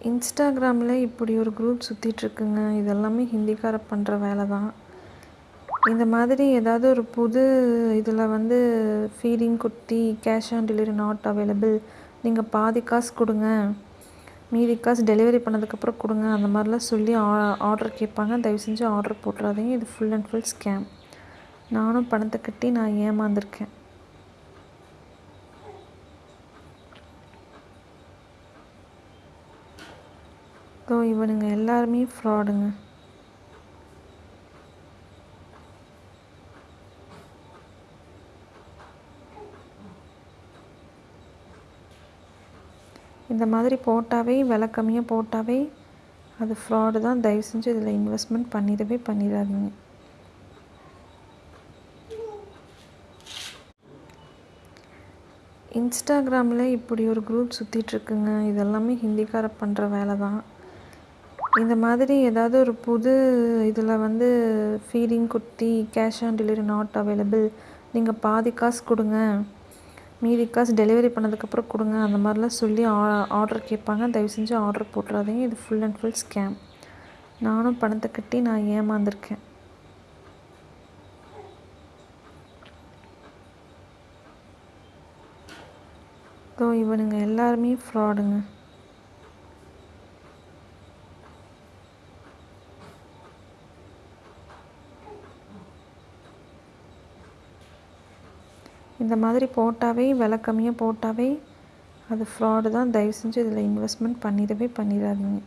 இன்ஸ்டாகிராமில் இப்படி ஒரு குரூப் சுற்றிட்டுருக்குங்க. இது எல்லாமே ஹிந்திக்கார பண்ணுற வேலை தான். இந்த மாதிரி ஏதாவது ஒரு புது இதில் ஃபீடிங் குட்டி cash on delivery not available, நீங்கள் பாதி காசு கொடுங்க, மீதி காசு டெலிவரி பண்ணதுக்கப்புறம் கொடுங்க, அந்த மாதிரிலாம் சொல்லி ஆர்டர் கேட்பாங்க. தயவு செஞ்சு ஆர்டர் போட்டுறாதீங்க. இது ஃபுல் அண்ட் ஃபுல் ஸ்கேம். நானும் பணத்தை கட்டி நான் ஏமாந்துருக்கேன். ஸோ இவனுங்க எல்லாருமே ஃப்ராடுங்க. இந்த மாதிரி போட்டாவே, விலை கம்மியாக போட்டாவே அது ஃப்ராடு தான். தயவு செஞ்சு இதில் இன்வெஸ்ட்மெண்ட் பண்ணிடாதீங்க. இன்ஸ்டாகிராமில் இப்படி ஒரு குரூப் சுற்றிட்டுருக்குங்க. இது எல்லாமே ஹிந்திக்கார பண்ணுற வேலை தான். இந்த மாதிரி ஏதாவது ஒரு புது இதில் ஃபீடிங் குட்டி cash on delivery not available, நீங்கள் பாதி காசு கொடுங்க, மீதி காசு டெலிவரி பண்ணதுக்கப்புறம் கொடுங்க, அந்த மாதிரிலாம் சொல்லி ஆர்டர் கேட்பாங்க. தயவு செஞ்சு ஆர்டர் போட்டுறாதீங்க. இது ஃபுல் அண்ட் ஃபுல் ஸ்கேம். நானும் பணத்தை கட்டி நான் ஏமாந்துருக்கேன். ஸோ இவனுங்க எல்லாருமே ஃப்ராடுங்க. இந்த மாதிரி போட்டாவே, விலை கம்மியாக போட்டாவே அது ஃப்ராடு தான். தயவு செஞ்சு இதில் இன்வெஸ்ட்மெண்ட் பண்ணிடாதீங்க.